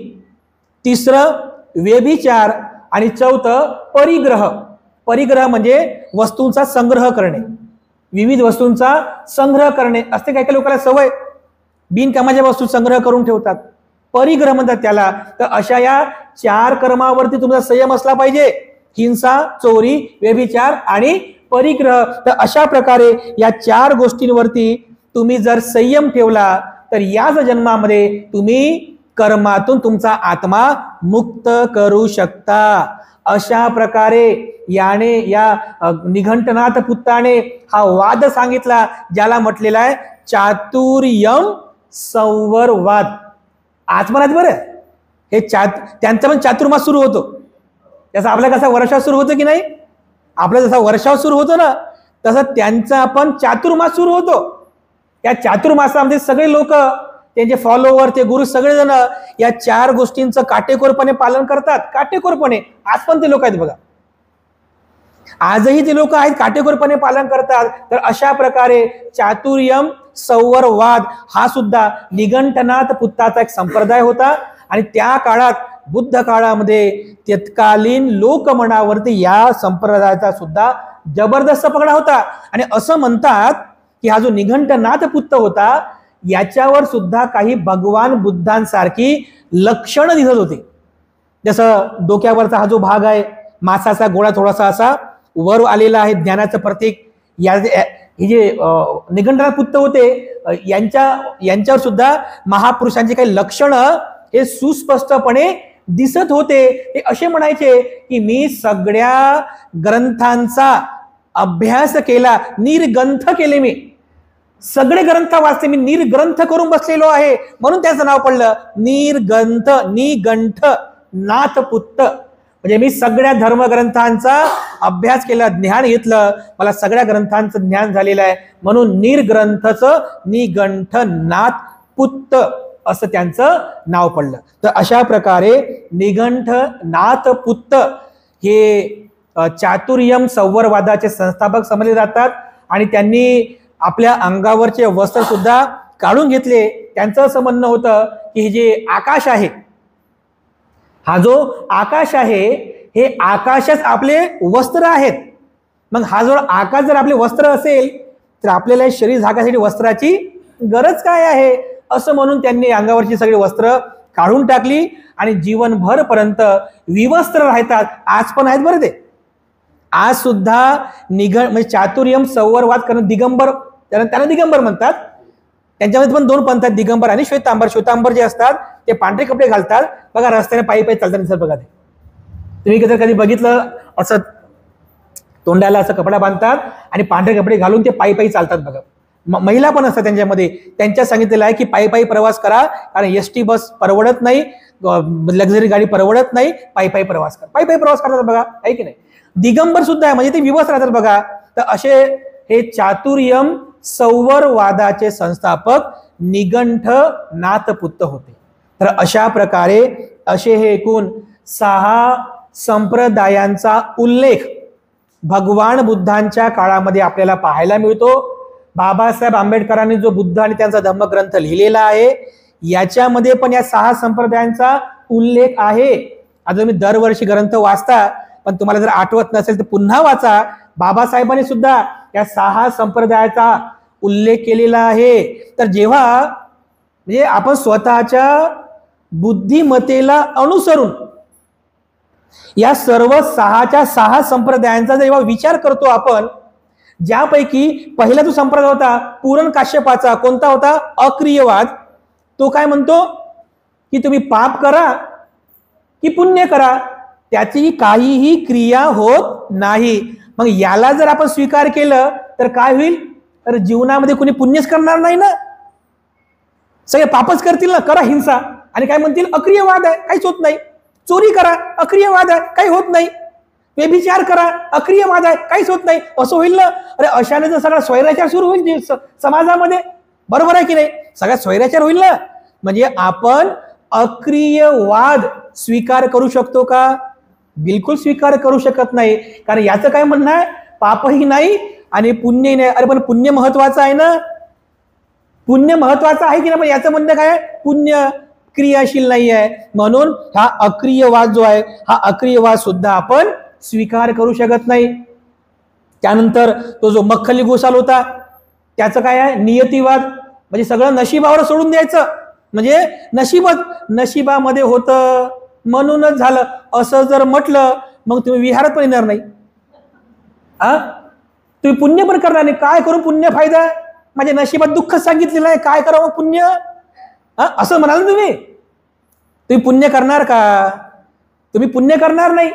S1: तिसरं व्यभिचार आणि चौथं परिग्रह. परिग्रह म्हणजे वस्तूंचा संग्रह करणे, विविध वस्तूंचा संग्रह करणे. असते काही काही लोकांना सवय, बिनकामाच्या वस्तू संग्रह करून ठेवतात, परिग्रह म्हणतात त्याला. तर अशा या 4 कर्मावरती तुमचा संयम असला पाहिजे. हिंसा, चोरी, व्यभिचार आणि परिग्रह. तर अशा प्रकारे या 4 गोष्टींवरती तुम्ही जर संयम ठेवला तर याच जन्मामध्ये तुम्ही कर्मातून तुमचा आत्मा मुक्त करू शकता. अशा प्रकारे याने या निघंटनाथ पुत्ताने हा वाद सांगितला, ज्याला म्हटलेला आहे चातुर्यम संवरवाद. आत्मराज बरं हे त्यांचा पण चातुर्मास सुरू होतो. जसा आपला कसा वर्षा सुरू होतो की नाही, आपला जसा वर्षाव सुरू होतो ना, तसं त्यांचा पण चातुर्मास सुरू होतो. या चातुर्मासामध्ये सगळे लोक, त्यांचे फॉलोवर, ते गुरु, सगळेजण या 4 गोष्टींचं काटेकोरपणे पालन करतात. काटेकोरपणे आज पण ते लोक आहेत बघा, आजही ते लोक आहेत, काटेकोरपणे पालन करतात. तर अशा प्रकारे चातुर्यम संवरवाद हा सुद्धा निघंटनाथ पुत्ताचा एक संप्रदाय होता. आणि त्या काळात, बुद्ध काळामध्ये, तत्कालीन लोकमनावरती या संप्रदायाचा सुद्धा जबरदस्त पगडा होता. आणि असं म्हणतात की हा जो निघंटनाथ पुत्त होता, याच्यावर सुद्धा काही भगवान बुद्धांसारखी लक्षणं दिसत होती. जसं डोक्यावरचा हा जो भाग आहे, मासाचा गोळा थोडासा असा वर आलेला आहे, ज्ञानाचं प्रतीक. हे जे निघंटनाथ पुत्त होते, यांच्यावर सुद्धा महापुरुषांची काही लक्षणं हे सुस्पष्टपणे दिसत होते. ते असे म्हणायचे की मी सगळ्या ग्रंथांचा अभ्यास केला, निर्ग्रंथ केले, मी सगळे ग्रंथ वाचते, मी निर्ग्रंथ करून बसलेलो आहे, म्हणून त्याचं नाव पडलं निर्ग्रंथ, निगंठ नाथपुत्त. म्हणजे मी सगळ्या धर्मग्रंथांचा अभ्यास केला, ज्ञान घेतलं, मला सगळ्या ग्रंथांचं ज्ञान झालेलं आहे, म्हणून निर्ग्रंथचं निगंठ नाथपुत्त असं त्यांचं नाव पडलं. तर अशा प्रकारे निगंठ नाथपुत्त हे चातुर्यम संवरवादाचे संस्थापक समजले जातात. आणि त्यांनी आपल्या अंगावरचे वस्त्र सुद्धा काढून घेतले. त्यांचं असं म्हणणं होतं की हे जे आकाश आहे, हा जो आकाश आहे, हे आकाशच आपले वस्त्र आहेत. मग हा जो आकाश जर आपले वस्त्र असेल तर आपल्याला शरीर झाकासाठी वस्त्राची गरज काय आहे, असं म्हणून त्यांनी अंगावरची सगळी वस्त्र काढून टाकली आणि जीवनभर पर्यंत विवस्त्र राहतात. आज पण आहेत बरं ते, आज सुद्धा म्हणजे चातुर्यम संवरवाद करणं, दिगंबर, त्यांना दिगंबर म्हणतात. त्यांच्यामध्ये पण 2 पंथ आहेत, दिगंबर आणि श्वेतांबर. श्वेतांबर जे असतात ते पांढरे कपडे घालतात बघा, रस्त्याने पायी पायी चालतात सर बघा. ते तुम्ही जर कधी बघितलं, असं तोंडाला असं कपडा बांधतात आणि पांढरे कपडे घालून ते पायी पायी चालतात बघा. महिला पण असतात त्यांच्यामध्ये. त्यांच्या सांगितलेलं आहे की पायी पायी प्रवास करा, कारण एसटी बस परवडत नाही, लक्झरी गाडी परवडत नाही, पायी पायी प्रवास करा. पायी पायी प्रवास करतात बघा, आहे की नाही. दिगंबर सुद्धा आहे, म्हणजे ते विवस्त्र राहतात बघा. तर असे हे चातुर्यम संवरवादाचे संस्थापक निगंठ नाथपुत्त होते. तर अशा प्रकारे असे हे एकूण 6 संप्रदायांचा उल्लेख भगवान बुद्धांच्या काळामध्ये आपल्याला पाहायला मिळतो. बाबासाहेब आंबेडकरांनी जो बुद्ध आणि त्यांचा धम्मग्रंथ लिहिलेला आहे, याच्यामध्ये पण या 6 संप्रदायांचा उल्लेख आहे. आता तुम्ही दरवर्षी ग्रंथ वाचता, पण तुम्हाला जर आठवत नसेल तर पुन्हा वाचा. बाबासाहेबांनी सुद्धा या 6 संप्रदायाचा उल्लेख केलेला आहे. तर जेव्हा म्हणजे आपण स्वतःच्या बुद्धिमत्तेला अनुसरून या सर्व 6 संप्रदायांचा जेव्हा विचार करतो आपण, ज्यापैकी पहिला जो संप्रदाय होता पूरण काश्यपाचा, कोणता होता? अक्रियवाद. तो काय म्हणतो की तुम्ही पाप करा की पुण्य करा, त्याची काहीही क्रिया होत नाही. मग याला जर आपण स्वीकार केलं तर काय होईल? तर जीवनामध्ये कोणी पुण्यच करणार नाही ना, सगळे पापच करतील ना. करा हिंसा आणि काय म्हणतील? अक्रियवाद आहे, काहीच होत नाही. चोरी करा, अक्रियवाद आहे, काही होत नाही. व्यभिचार करा, अक्रिय वाद आहे, काहीच होत नाही, असं होईल ना? अरे अशाने जर सगळा स्वैराचार सुरू होईल समाजामध्ये, बरोबर आहे की नाही? सगळ्यात स्वैराचार होईल ना. म्हणजे आपण अक्रिय वाद स्वीकार करू शकतो का? बिलकुल स्वीकार करू शकत नाही. कारण याचं काय म्हणणं आहे, पापही नाही आणि पुण्यही नाही. अरे पण पुण्य महत्वाचं आहे ना, पुण्य महत्वाचं आहे की नाही? पण याचं म्हणणं काय, पुण्य क्रियाशील नाही आहे, म्हणून हा अक्रियवाद जो आहे, हा अक्रियवाद सुद्धा आपण स्वीकार करू शकत नाही. त्यानंतर तो जो मख्खली गोसाल होता, त्याचं काय आहे, नियतिवाद. म्हणजे सगळं नशिबावर सोडून द्यायचं, म्हणजे नशिबामध्ये होतं म्हणूनच झालं असं जर म्हटलं, मग तुम्ही विहारात पण येणार नाही, तुम्ही पुण्य पण करणार नाही. काय करू पुण्य फायदा, माझ्या नशिबात दुःख सांगितलेलं आहे, काय करावं पुण्य, असं म्हणाल तुम्ही पुण्य करणार का? तुम्ही पुण्य करणार नाही.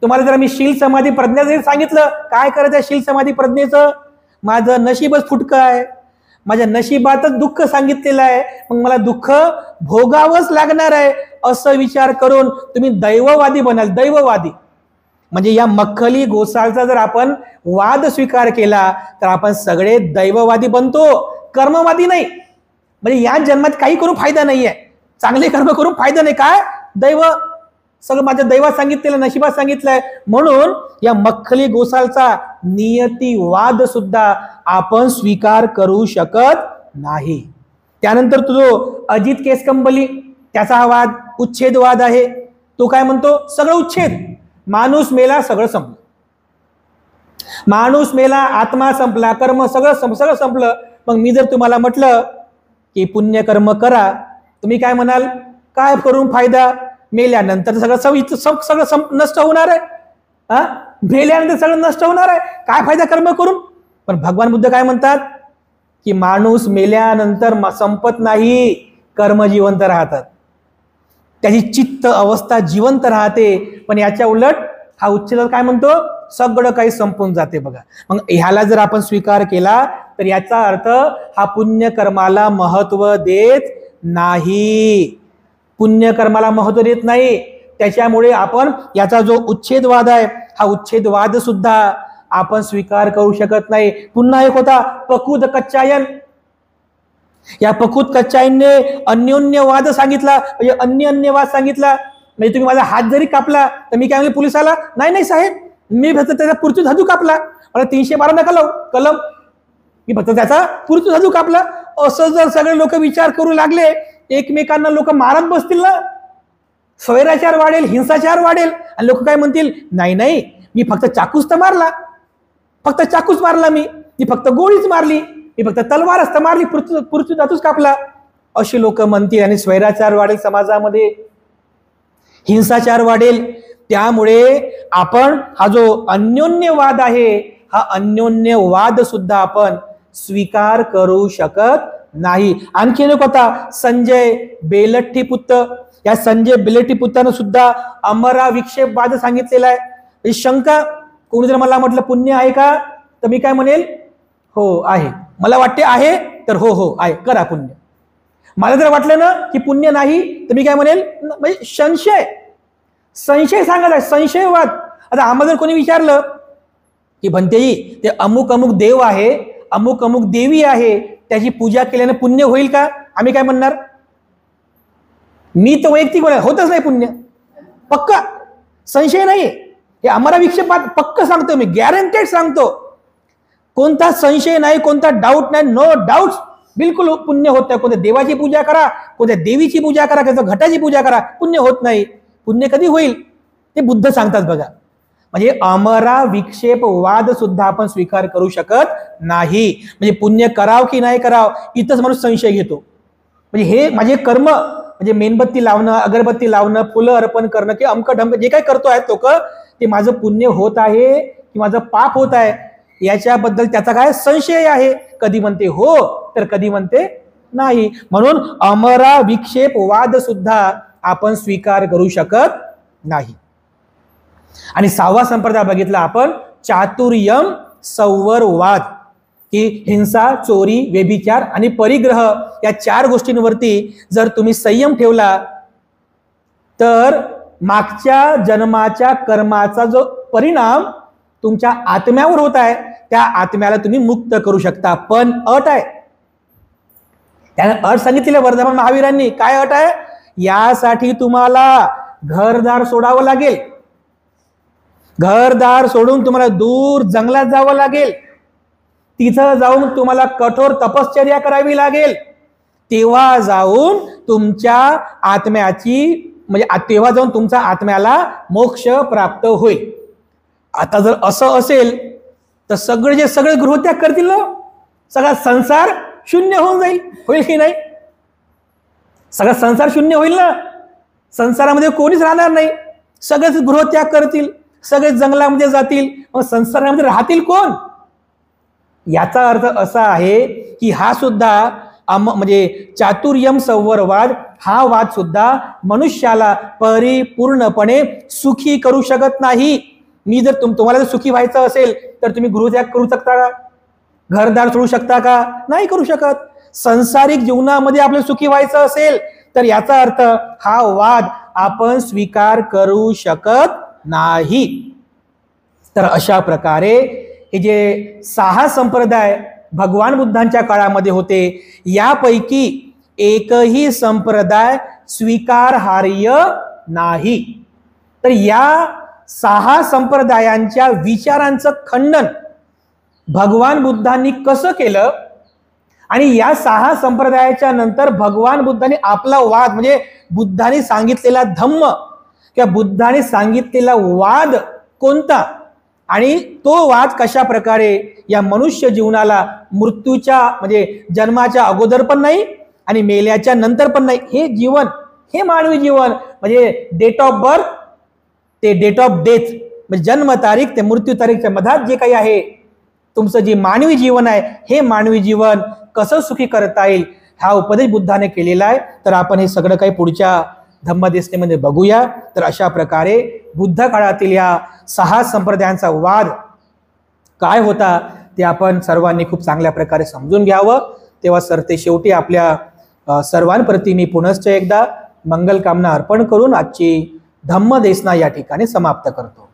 S1: तुम्हाला जर मी शील समाधी प्रज्ञा जरी सांगितलं, काय करायचं आहे शील समाधी प्रज्ञेचं, माझं नशीबच फुटकं आहे, माझ्या नशिबातच दुःख सांगितलेलं आहे, मग मला दुःख भोगावंच लागणार आहे, असं विचार करून तुम्ही दैववादी बनाल. दैववादी म्हणजे या मख्खली गोसाळचा जर आपण वाद स्वीकार केला तर आपण सगळे दैववादी बनतो, कर्मवादी नाही. म्हणजे या जन्मात काही करून फायदा नाहीये, चांगले कर्म करून फायदा नाही. काय दैव, सगळं माझ्या दैवात सांगितलेलं, नशिबात सांगितलंय, म्हणून या मख्खली गोसाळचा नियतिवाद सुद्धा आपण स्वीकार करू शकत नाही. त्यानंतर जो अजित केसकंबली, त्याचा हा वाद उच्छेदवाद आहे. तो काय म्हणतो, सगळं उच्छेद, माणूस मेला सगळं संपलं, माणूस मेला आत्मा संपला, कर्म सगळं संपलं. मग मी जर तुम्हाला म्हटलं की पुण्यकर्म करा, तुम्ही काय म्हणाल, काय करून फायदा, मेल्यानंतर सगळं नष्ट होणार आहे, मेल्यानंतर सगळं नष्ट होणार आहे, काय फायदा कर्म करून. पण भगवान बुद्ध काय म्हणतात की माणूस मेल्यानंतर संपत नाही, कर्म जिवंत राहतात, त्याची चित्त अवस्था जिवंत राहते. पण याच्या उलट हा उच्छेद काय म्हणतो, सगळं काही संपून जाते. बघा, मग ह्याला जर आपण स्वीकार केला तर याचा अर्थ हा पुण्यकर्माला महत्व देत नाही, पुण्यकर्माला महत्व देत नाही. त्याच्यामुळे आपण याचा जो उच्छेदवाद आहे, हा उच्छेदवाद सुद्धा आपण स्वीकार करू शकत नाही. पुन्हा एक होता पकुद कच्चायन. या पकुद कच्चायनने अन्योन्यवाद सांगितला, म्हणजे अन्यवाद सांगितला. म्हणजे तुम्ही माझा हात जरी कापला तर मी काय म्हणले पोलिसाला, नाही साहेब, मी फक्त त्याचा पुरतू धातू कापला, मला 312 नका कलम, मी फक्त त्याचा पुरतू धातू कापला. असं जर सगळे लोक विचार करू लागले, एकमेकांना लोक मारत बसतील ना, स्वैराचार वाढेल, हिंसाचार वाढेल. आणि लोक काय म्हणतील, नाही मी फक्त चाकूच तर मारला, फक्त चाकूच मारला, मी फक्त गोळीच मारली, मी फक्त तलवारच तर मारली, पुरतू धातूच कापला, अशी लोक म्हणतील. आणि स्वैराचार वाढेल, समाजामध्ये हिंसाचार वाढेल. त्यामुळे आपण हा जो अन्योन्यवाद आहे, हा अन्योन्यवाद सुद्धा आपण स्वीकार करू शकत नाही. आणखी एक होता संजय बेलट्टीपुत्र. या संजय बेलट्टीपुत्रानं सुद्धा अमरा विक्षेपवाद सांगितलेला आहे. शंका, कोणी जर मला म्हटलं पुण्य आहे का, तर मी काय म्हणेल, हो आहे, मला वाटते आहे, तर हो आहे, करा पुण्य. मला जर वाटलं ना की पुण्य नाही, तर मी काय म्हणेल, म्हणजे संशय सांगत आहे, संशयवाद. आता आम्हाला जर कोणी विचारलं की भंतेजी ते अमुक देव आहे, अमुक देवी आहे, त्याची पूजा केल्याने पुण्य होईल का, आम्ही काय म्हणणार, मी तर वैयक्तिक होतच नाही पुण्य, पक्का, संशय नाही. हे आम्हाला विक्षेपात पक्क सांगतो, मी गॅरंटेड सांगतो, कोणता संशय नाही, कोणता डाऊट नाही, नो डाऊट, बिलकुल पुण्य होत नाही. कोणत्या देवाची पूजा करा, कोणत्या देवीची पूजा करा, कोणत्या घटाची पूजा करा, पुण्य होत नाही. पुण्य कधी होईल ते बुद्ध सांगतात. बघा, म्हणजे अमरा विक्षेपवाद सुद्धा आपण स्वीकार करू शकत नाही. म्हणजे पुण्य कराव की नाही कराव, इथंच माणूस संशय घेतो. म्हणजे हे माझे कर्म, म्हणजे मेणबत्ती लावणं, अगरबत्ती लावणं, फुलं अर्पण करणं, की अमक ढमक जे काही करतो आहेत लोक, ते माझं पुण्य होत आहे की माझं पाप होत आहे, याच्याबद्दल त्याचा काय संशय आहे. कधी म्हणते हो, तर कधी म्हणते नाही. म्हणून अमरा विक्षेपवाद सुद्धा आपण स्वीकार करू शकत नाही. आणि 6वा संप्रदाय बघितला आपण, चातुर्यम संवरवाद, की हिंसा, चोरी, व्यभिचार आणि परिग्रह या 4 गोष्टींवरती जर तुम्ही संयम ठेवला तर मागच्या जन्माच्या कर्माचा जो परिणाम तुमच्या आत्म्यावर होत आहे त्या आत्म्याला तुम्ही मुक्त करू शकता. पण अट आहे, त्याने अट सांगितलेली वर्धमान महावीरांनी. काय अट आहे? यासाठी तुम्हाला घरदार सोडावं लागेल. घरदार सोडून तुम्हाला दूर जंगलात जावं लागेल. तिथं जाऊन तुम्हाला कठोर तपश्चर्या करावी लागेल. तेव्हा जाऊन तुमच्या आत्म्याची तेव्हा जाऊन तुमच्या आत्म्याला मोक्ष प्राप्त होईल. आता जर असं असेल तर सगळे गृहत्याग करतील ना, सगळा संसार शून्य होऊन जाईल. होईल की नाही? सगळा संसार शून्य होईल ना. संसारामध्ये कोणीच राहणार नाही. सगळेच गृहत्याग करतील, सगळे जंगलामध्ये जातील. मग संसारामध्ये राहतील कोण? याचा अर्थ असा आहे की हा सुद्धा चातुर्यम संवरवाद हा वाद सुद्धा मनुष्याला परिपूर्णपणे सुखी करू शकत नाही. मी जर तुम्हाला जर सुखी व्हायचं असेल तर तुम्ही गृहत्याग करू शकता का? घरदार सोडू शकता का? नाही करू शकत. संसारिक जीवनामध्ये आपल्याला सुखी व्हायचं असेल तर याचा अर्थ हा वाद आपण स्वीकार करू शकत नाही. तर अशा प्रकारे हे जे 6 संप्रदाय भगवान बुद्धांच्या काळामध्ये होते यापैकी एकही संप्रदाय स्वीकारार्ह नाही. तर या 6 संप्रदायांच्या विचारांचं खंडन भगवान बुद्धांनी कसं केलं आणि या 6 संप्रदायाच्या नंतर भगवान बुद्धांनी आपला वाद बुद्धांनी सांगितलेला धम्म किंवा बुद्धांनी सांगितलेला वाद कोणता आणि तो वाद कशा प्रकारे या मनुष्य जीवनाला मृत्यूच्या जन्माच्या अगोदर पण नाही आणि मेल्याच्या नंतर पण नाही, हे जीवन, हे मानवी जीवन डेट ऑफ बर्थ ते डेट ऑफ डेथ जन्म तारीख ते मृत्यू तारीखच्या मधात जे काही आहे तुमचं जे मानवी जीवन आहे हे मानवी जीवन कसं सुखी करता येईल हा उपदेश बुद्धाने केलेला आहे. तर आपण हे सगळं काही पुढच्या धम्मदेशनेमध्ये बघूया. तर अशा प्रकारे बुद्ध काळातील या 6 संप्रदायांचा वाद काय होता ते आपण सर्वांनी खूप चांगल्या प्रकारे समजून घ्यावं. तेव्हा सरते शेवटी आपल्या सर्वांप्रती मी पुनश्च एकदा मंगल कामना अर्पण करून आजची धम्मदेशना या ठिकाणी समाप्त करतो.